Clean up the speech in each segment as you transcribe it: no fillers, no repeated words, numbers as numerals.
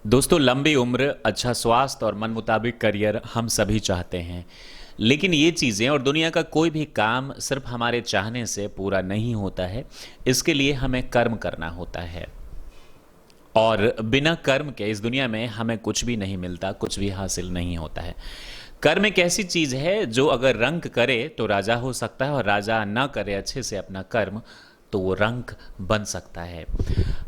दोस्तों, लंबी उम्र, अच्छा स्वास्थ्य और मन मुताबिक करियर हम सभी चाहते हैं। लेकिन ये चीज़ें और दुनिया का कोई भी काम सिर्फ हमारे चाहने से पूरा नहीं होता है। इसके लिए हमें कर्म करना होता है। और बिना कर्म के इस दुनिया में हमें कुछ भी नहीं मिलता, कुछ भी हासिल नहीं होता है। कर्म एक ऐसी चीज़ है जो अगर रंक करे तो राजा हो सकता है, और राजा ना करे अच्छे से अपना कर्म तो वो रंक बन सकता है।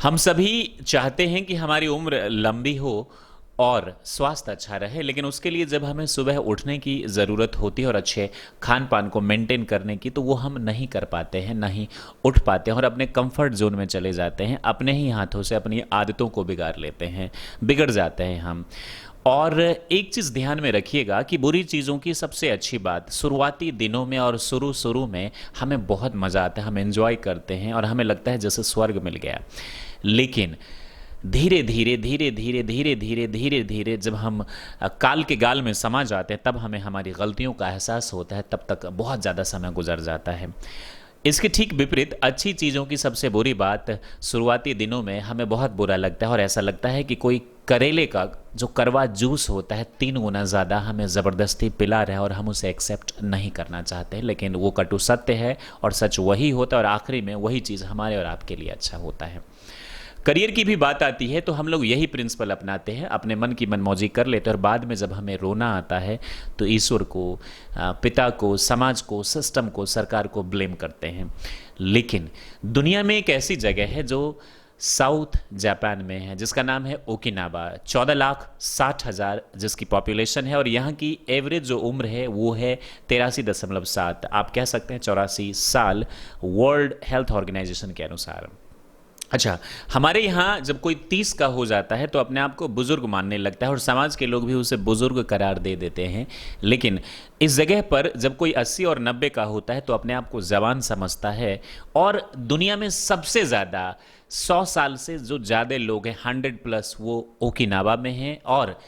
हम सभी चाहते हैं कि हमारी उम्र लंबी हो और स्वास्थ्य अच्छा रहे, लेकिन उसके लिए जब हमें सुबह उठने की ज़रूरत होती है और अच्छे खान पान को मेंटेन करने की, तो वो हम नहीं कर पाते हैं, नहीं उठ पाते हैं और अपने कंफर्ट जोन में चले जाते हैं। अपने ही हाथों से अपनी आदतों को बिगाड़ लेते हैं, बिगड़ जाते हैं हम। और एक चीज़ ध्यान में रखिएगा कि बुरी चीज़ों की सबसे अच्छी बात, शुरुआती दिनों में और शुरू शुरू में हमें बहुत मज़ा आता है, हम एंजॉय करते हैं और हमें लगता है जैसे स्वर्ग मिल गया। लेकिन धीरे धीरे धीरे धीरे धीरे धीरे धीरे धीरे जब हम काल के गाल में समा जाते हैं, तब हमें हमारी गलतियों का एहसास होता है। तब तक बहुत ज़्यादा समय गुजर जाता है। इसके ठीक विपरीत अच्छी चीज़ों की सबसे बुरी बात, शुरुआती दिनों में हमें बहुत बुरा लगता है और ऐसा लगता है कि कोई करेले का जो कड़वा जूस होता है 3 गुना ज़्यादा हमें ज़बरदस्ती पिला रहा है और हम उसे एक्सेप्ट नहीं करना चाहते। लेकिन वो कटु सत्य है और सच वही होता है, और आखिरी में वही चीज़ हमारे और आपके लिए अच्छा होता है। करियर की भी बात आती है तो हम लोग यही प्रिंसिपल अपनाते हैं, अपने मन की मनमौजी कर लेते हैं और बाद में जब हमें रोना आता है तो ईश्वर को, पिता को, समाज को, सिस्टम को, सरकार को ब्लेम करते हैं। लेकिन दुनिया में एक ऐसी जगह है जो साउथ जापान में है, जिसका नाम है ओकिनावा। 14,60,000 जिसकी पॉपुलेशन है और यहाँ की एवरेज जो उम्र है वो है 83.7, आप कह सकते हैं 84 साल, वर्ल्ड हेल्थ ऑर्गेनाइजेशन के अनुसार। अच्छा, हमारे यहाँ जब कोई 30 का हो जाता है तो अपने आप को बुजुर्ग मानने लगता है और समाज के लोग भी उसे बुजुर्ग करार दे देते हैं। लेकिन इस जगह पर जब कोई 80 और 90 का होता है तो अपने आप को जवान समझता है। और दुनिया में सबसे ज़्यादा 100 साल से जो ज़्यादा लोग हैं, 100+, वो ओकिनावा में हैं। और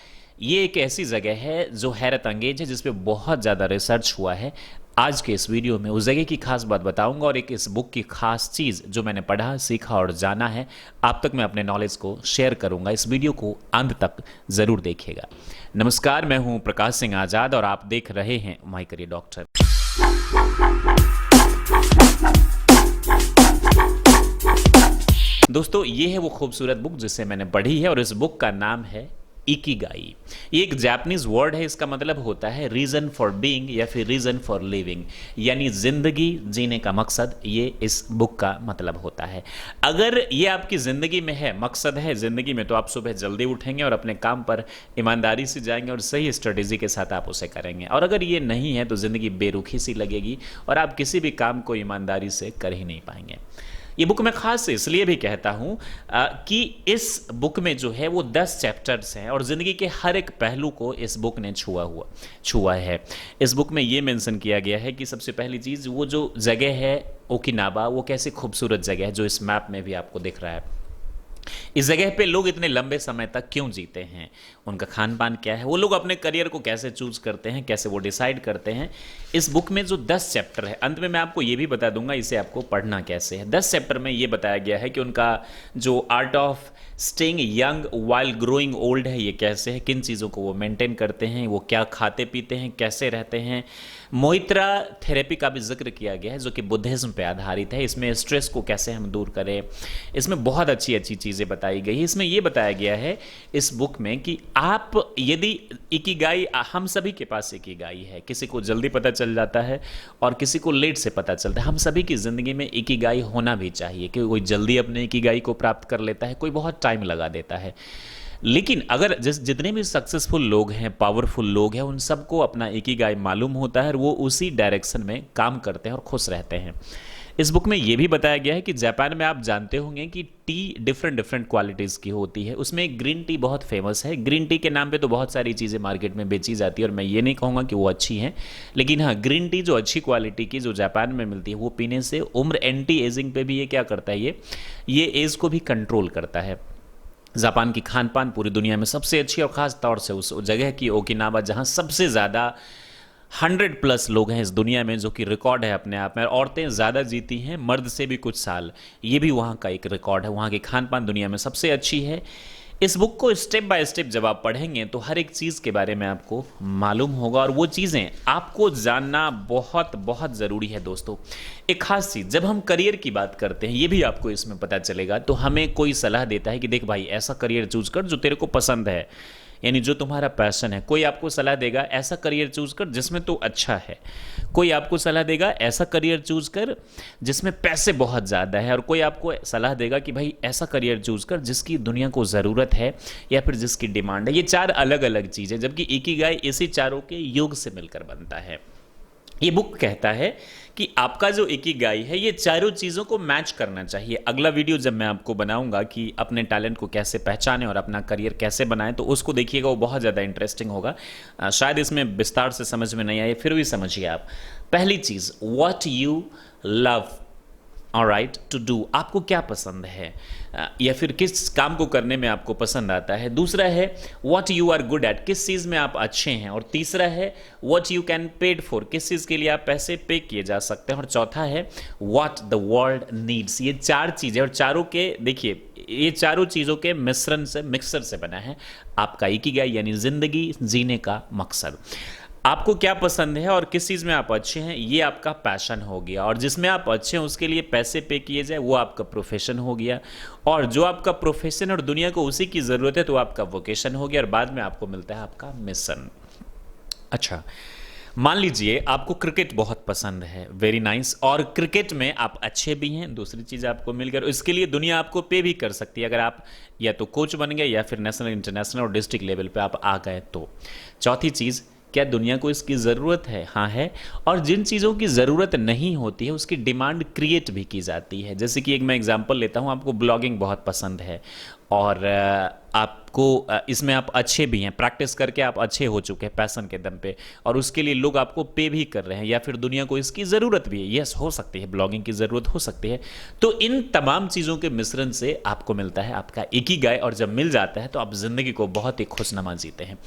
ये एक ऐसी जगह है जो हैरत अंगेज है, जिस पे बहुत ज़्यादा रिसर्च हुआ है। आज के इस वीडियो में उस जगह की खास बात बताऊंगा और एक इस बुक की खास चीज़ जो मैंने पढ़ा, सीखा और जाना है, आप तक मैं अपने नॉलेज को शेयर करूंगा। इस वीडियो को अंत तक ज़रूर देखिएगा। नमस्कार, मैं हूं प्रकाश सिंह आज़ाद और आप देख रहे हैं माय करियर डॉक्टर। दोस्तों, ये है वो खूबसूरत बुक जिसे मैंने पढ़ी है और इस बुक का नाम है इकिगाई। ये एक जापानीज वर्ड है, इसका मतलब होता है रीजन फॉर बीइंग या फिर रीजन फॉर लिविंग, यानी जिंदगी जीने का मकसद। ये इस बुक का मतलब होता है। अगर ये आपकी जिंदगी में है, मकसद है जिंदगी में, तो आप सुबह जल्दी उठेंगे और अपने काम पर ईमानदारी से जाएंगे और सही स्ट्रेटेजी के साथ आप उसे करेंगे। और अगर ये नहीं है तो जिंदगी बेरुखी सी लगेगी और आप किसी भी काम को ईमानदारी से कर ही नहीं पाएंगे। ये बुक मैं खास इसलिए भी कहता हूँ कि इस बुक में जो है वो 10 चैप्टर्स हैं और ज़िंदगी के हर एक पहलू को इस बुक ने छुआ है। इस बुक में ये मेंशन किया गया है कि सबसे पहली चीज़, वो जो जगह है ओकिनावा, वो कैसी खूबसूरत जगह है जो इस मैप में भी आपको दिख रहा है। इस जगह पे लोग इतने लंबे समय तक क्यों जीते हैं, उनका खान पान क्या है, वो लोग अपने करियर को कैसे चूज करते हैं, कैसे वो डिसाइड करते हैं। इस बुक में जो 10 चैप्टर है, अंत में मैं आपको ये भी बता दूंगा इसे आपको पढ़ना कैसे है। 10 चैप्टर में ये बताया गया है कि उनका जो art of staying young while growing old है, ये कैसे है, किन चीज़ों को वो मेंटेन करते हैं, वो क्या खाते पीते हैं, कैसे रहते हैं। मोइत्रा थेरेपी का भी जिक्र किया गया है जो कि बुद्धिज्म पे आधारित है। इसमें स्ट्रेस को कैसे हम दूर करें, इसमें बहुत अच्छी अच्छी चीज़ें बताई गई है। इसमें यह बताया गया है इस बुक में कि आप यदि इकिगाई, हम सभी के पास इकिगाई है, किसी को जल्दी पता चल जाता है और किसी को लेट से पता चलता है। हम सभी की ज़िंदगी में इकिगाई होना भी चाहिए कि कोई जल्दी अपने इकिगाई को प्राप्त कर लेता है, कोई बहुत टाइम लगा देता है। लेकिन अगर जितने भी सक्सेसफुल लोग हैं, पावरफुल लोग हैं, उन सबको अपना इकिगाई मालूम होता है और वो उसी डायरेक्शन में काम करते हैं और खुश रहते हैं। इस बुक में ये भी बताया गया है कि जापान में आप जानते होंगे कि टी डिफरेंट क्वालिटीज़ की होती है। उसमें ग्रीन टी बहुत फेमस है। ग्रीन टी के नाम पे तो बहुत सारी चीज़ें मार्केट में बेची जाती है और मैं ये नहीं कहूँगा कि वो अच्छी हैं, लेकिन हाँ, ग्रीन टी जो अच्छी क्वालिटी की जो जापान में मिलती है वो पीने से उम्र, एंटी एजिंग पे भी ये क्या करता है, ये एज को भी कंट्रोल करता है। जापान की खान पान पूरी दुनिया में सबसे अच्छी और ख़ास तौर से उस जगह की ओकिनावा, जहाँ सबसे ज़्यादा 100+ लोग हैं इस दुनिया में, जो कि रिकॉर्ड है अपने आप में। औरतें ज़्यादा जीती हैं मर्द से भी कुछ साल, ये भी वहाँ का एक रिकॉर्ड है। वहाँ की खान पान दुनिया में सबसे अच्छी है। इस बुक को स्टेप बाय स्टेप जब आप पढ़ेंगे तो हर एक चीज़ के बारे में आपको मालूम होगा और वो चीज़ें आपको जानना बहुत बहुत ज़रूरी है दोस्तों। एक खास चीज़, जब हम करियर की बात करते हैं ये भी आपको इसमें पता चलेगा। तो हमें कोई सलाह देता है कि देख भाई ऐसा करियर चूज कर जो तेरे को पसंद है, यानी जो तुम्हारा पैशन है। कोई आपको सलाह देगा ऐसा करियर चूज कर जिसमें तू अच्छा है। कोई आपको सलाह देगा ऐसा करियर चूज कर जिसमें पैसे बहुत ज़्यादा है। और कोई आपको सलाह देगा कि भाई ऐसा करियर चूज कर जिसकी दुनिया को ज़रूरत है या फिर जिसकी डिमांड है। ये चार अलग अलग चीज़ें, जबकि इकिगाई इसी चारों के योग से मिलकर बनता है। ये बुक कहता है कि आपका जो इकिगाई है ये चारों चीज़ों को मैच करना चाहिए। अगला वीडियो जब मैं आपको बनाऊंगा कि अपने टैलेंट को कैसे पहचानें और अपना करियर कैसे बनाएं, तो उसको देखिएगा, वो बहुत ज़्यादा इंटरेस्टिंग होगा। शायद इसमें विस्तार से समझ में नहीं आए, फिर भी समझिए आप। पहली चीज़, what you love, alright, to do, आपको क्या पसंद है या फिर किस काम को करने में आपको पसंद आता है। दूसरा है what you are good at, किस चीज़ में आप अच्छे हैं। और तीसरा है what you can paid for, किस चीज़ के लिए आप पैसे पे किए जा सकते हैं। और चौथा है व्हाट द वर्ल्ड नीड्स। ये चार चीज़ें, और चारों के देखिए ये चारों चीज़ों के मिश्रण से, मिक्सर से बना है आपका इकिगाई, यानी जिंदगी जीने का मकसद। आपको क्या पसंद है और किस चीज़ में आप अच्छे हैं, ये आपका पैशन हो गया। और जिसमें आप अच्छे हैं उसके लिए पैसे पे किए जाए वो आपका प्रोफेशन हो गया। और जो आपका प्रोफेशन और दुनिया को उसी की ज़रूरत है तो आपका वोकेशन हो गया। और बाद में आपको मिलता है आपका मिशन। अच्छा, मान लीजिए आपको क्रिकेट बहुत पसंद है, वेरी नाइस, और क्रिकेट में आप अच्छे भी हैं। दूसरी चीज़ आपको मिल गई, इसके लिए दुनिया आपको पे भी कर सकती है अगर आप या तो कोच बन गए या फिर नेशनल, इंटरनेशनल और डिस्ट्रिक्ट लेवल पे आप आ गए तो। चौथी चीज़, क्या दुनिया को इसकी ज़रूरत है? हाँ है। और जिन चीज़ों की ज़रूरत नहीं होती है उसकी डिमांड क्रिएट भी की जाती है। जैसे कि एक मैं एग्जांपल लेता हूँ, आपको ब्लॉगिंग बहुत पसंद है और आपको इसमें आप अच्छे भी हैं, प्रैक्टिस करके आप अच्छे हो चुके हैं पैशन के दम पे, और उसके लिए लोग आपको पे भी कर रहे हैं या फिर दुनिया को इसकी ज़रूरत भी है। यस, हो सकती है, ब्लॉगिंग की ज़रूरत हो सकती है। तो इन तमाम चीज़ों के मिश्रण से आपको मिलता है आपका इकिगाई, और जब मिल जाता है तो आप ज़िंदगी को बहुत ही खुशनुमा जीते हैं।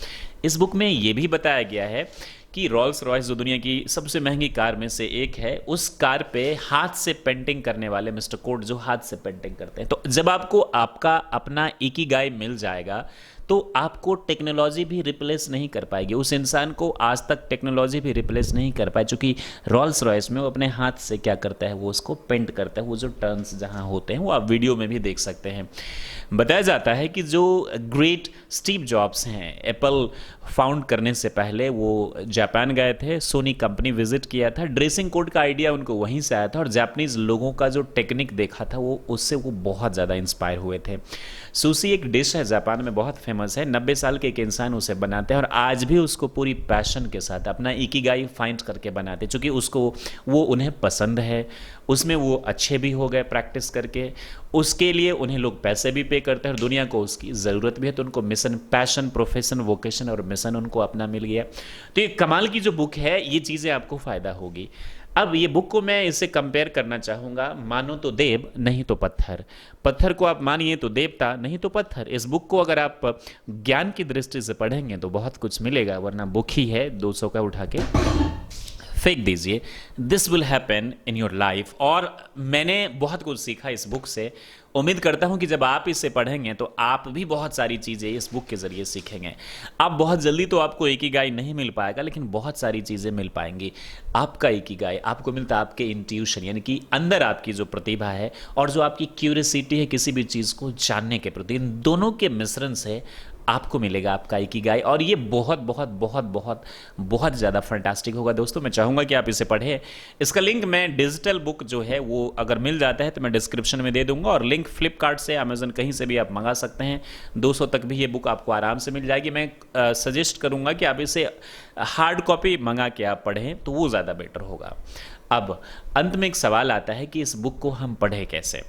इस बुक में ये भी बताया गया है कि रॉल्स रॉयस जो दुनिया की सबसे महंगी कार में से एक है, उस कार पे हाथ से पेंटिंग करने वाले मिस्टर कोड जो हाथ से पेंटिंग करते हैं। तो जब आपको आपका अपना इकिगाई मिल जाएगा तो आपको टेक्नोलॉजी भी रिप्लेस नहीं कर पाएगी। उस इंसान को आज तक टेक्नोलॉजी भी रिप्लेस नहीं कर पाई, क्योंकि रॉल्स रॉयस में वो अपने हाथ से क्या करता है, वो उसको पेंट करता है। वो जो टर्न्स जहाँ होते हैं वो आप वीडियो में भी देख सकते हैं। बताया जाता है कि जो ग्रेट स्टीव जॉब्स हैं, एप्पल फाउंड करने से पहले वो जापान गए थे, सोनी कंपनी विजिट किया था, ड्रेसिंग कोड का आइडिया उनको वहीं से आया था, और जापानीज लोगों का जो टेक्निक देखा था वो उससे वो बहुत ज़्यादा इंस्पायर हुए थे। सुशी एक डिश है, जापान में बहुत फेमस है। 90 साल के एक इंसान उसे बनाते हैं और आज भी उसको पूरी पैशन के साथ अपना इकिगाई फाइंड करके बनाते हैं, क्योंकि उसको वो उन्हें पसंद है, उसमें वो अच्छे भी हो गए प्रैक्टिस करके, उसके लिए उन्हें लोग पैसे भी पे करते हैं और दुनिया को उसकी ज़रूरत भी है। तो उनको मिशन, पैशन, प्रोफेशन, वोकेशन और मिशन उनको अपना मिल गया। तो ये कमाल की जो बुक है, ये चीज़ें आपको फ़ायदा होगी। अब ये बुक को मैं इससे कंपेयर करना चाहूँगा, मानो तो देव नहीं तो पत्थर। पत्थर को आप मानिए तो देवता, नहीं तो पत्थर। इस बुक को अगर आप ज्ञान की दृष्टि से पढ़ेंगे तो बहुत कुछ मिलेगा, वरना बुक ही है 200 का उठा के फेंक दीजिए। This will happen in your life. और मैंने बहुत कुछ सीखा इस बुक से। उम्मीद करता हूं कि जब आप इसे पढ़ेंगे तो आप भी बहुत सारी चीज़ें इस बुक के ज़रिए सीखेंगे। आप बहुत जल्दी तो आपको इकिगाई नहीं मिल पाएगा, लेकिन बहुत सारी चीज़ें मिल पाएंगी। आपका इकिगाई आपको मिलता है आपके इंट्यूशन, यानी कि अंदर आपकी जो प्रतिभा है और जो आपकी क्यूरियोसिटी है किसी भी चीज़ को जानने के प्रति, इन दोनों के मिश्रण से आपको मिलेगा आपका इकिगाई। और ये बहुत बहुत बहुत बहुत बहुत ज़्यादा फैंटास्टिक होगा दोस्तों। मैं चाहूँगा कि आप इसे पढ़ें। इसका लिंक मैं डिजिटल बुक जो है वो अगर मिल जाता है तो मैं डिस्क्रिप्शन में दे दूंगा, और लिंक फ्लिपकार्ट से, अमेजन, कहीं से भी आप मंगा सकते हैं। 200 तक भी ये बुक आपको आराम से मिल जाएगी। मैं सजेस्ट करूँगा कि आप इसे हार्ड कॉपी मंगा के आप पढ़ें तो वो ज़्यादा बेटर होगा। अब अंत में एक सवाल आता है कि इस बुक को हम पढ़ें कैसे।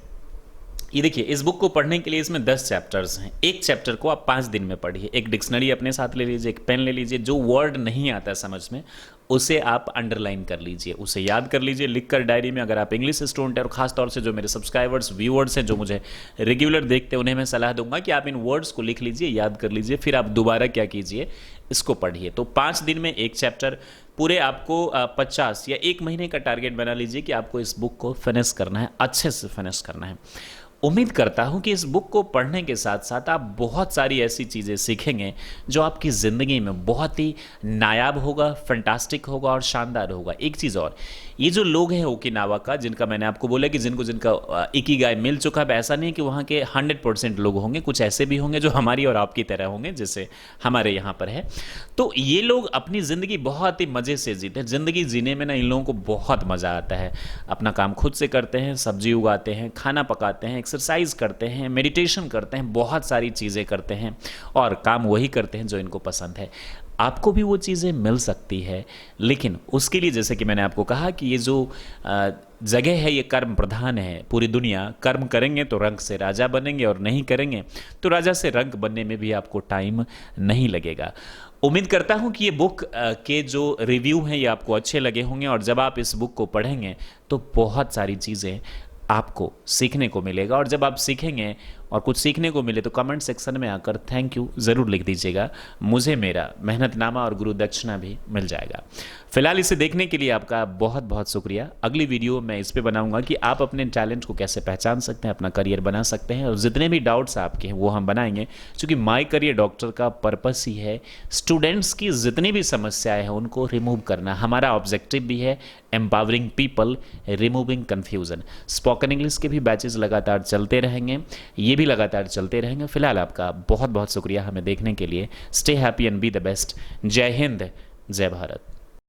ये देखिए, इस बुक को पढ़ने के लिए इसमें 10 चैप्टर्स हैं। एक चैप्टर को आप 5 दिन में पढ़िए। एक डिक्शनरी अपने साथ ले लीजिए, एक पेन ले लीजिए, जो वर्ड नहीं आता समझ में उसे आप अंडरलाइन कर लीजिए, उसे याद कर लीजिए, लिखकर डायरी में। अगर आप इंग्लिश स्टूडेंट हैं, और खासतौर से जो मेरे सब्सक्राइबर्स, व्यूअर्स हैं, जो मुझे रेगुलर देखते हैं, उन्हें मैं सलाह दूंगा कि आप इन वर्ड्स को लिख लीजिए, याद कर लीजिए, फिर आप दोबारा क्या कीजिए, इसको पढ़िए। तो 5 दिन में एक चैप्टर पूरे आपको 50 या 1 महीने का टारगेट बना लीजिए कि आपको इस बुक को फिनिश करना है, अच्छे से फिनिश करना है। उम्मीद करता हूँ कि इस बुक को पढ़ने के साथ साथ आप बहुत सारी ऐसी चीज़ें सीखेंगे जो आपकी ज़िंदगी में बहुत ही नायाब होगा, फैंटास्टिक होगा और शानदार होगा। एक चीज़ और, ये जो लोग हैं ओकिनावा का, जिनका मैंने आपको बोला कि जिनको जिनका इकिगाई मिल चुका है, ऐसा नहीं कि वहाँ के 100% लोग होंगे, कुछ ऐसे भी होंगे जो हमारी और आपकी तरह होंगे जैसे हमारे यहाँ पर है। तो ये लोग अपनी ज़िंदगी बहुत ही मज़े से जीते हैं। ज़िंदगी जीने में ना इन लोगों को बहुत मज़ा आता है। अपना काम खुद से करते हैं, सब्जी उगाते हैं, खाना पकाते हैं, एक्सरसाइज करते हैं, मेडिटेशन करते हैं, बहुत सारी चीज़ें करते हैं और काम वही करते हैं जो इनको पसंद है। आपको भी वो चीज़ें मिल सकती है, लेकिन उसके लिए जैसे कि मैंने आपको कहा कि ये जो जगह है ये कर्म प्रधान है। पूरी दुनिया कर्म करेंगे तो रंग से राजा बनेंगे और नहीं करेंगे तो राजा से रंग बनने में भी आपको टाइम नहीं लगेगा। उम्मीद करता हूँ कि ये बुक के जो रिव्यू हैं ये आपको अच्छे लगे होंगे और जब आप इस बुक को पढ़ेंगे तो बहुत सारी चीज़ें आपको सीखने को मिलेगा। और जब आप सीखेंगे और कुछ सीखने को मिले तो कमेंट सेक्शन में आकर थैंक यू ज़रूर लिख दीजिएगा। मुझे मेरा मेहनतनामा और गुरु दक्षिणा भी मिल जाएगा। फिलहाल इसे देखने के लिए आपका बहुत बहुत शुक्रिया। अगली वीडियो मैं इस पे बनाऊंगा कि आप अपने टैलेंट को कैसे पहचान सकते हैं, अपना करियर बना सकते हैं और जितने भी डाउट्स आपके हैं वो हम बनाएंगे, क्योंकि माय करियर डॉक्टर का पर्पस ही है स्टूडेंट्स की जितनी भी समस्याएं हैं उनको रिमूव करना। हमारा ऑब्जेक्टिव भी है empowering people, removing confusion. Spoken English के भी बैचेज लगातार चलते रहेंगे, ये भी लगातार चलते रहेंगे। फिलहाल आपका बहुत बहुत शुक्रिया हमें देखने के लिए। Stay happy and be the best. जय हिंद, जय भारत।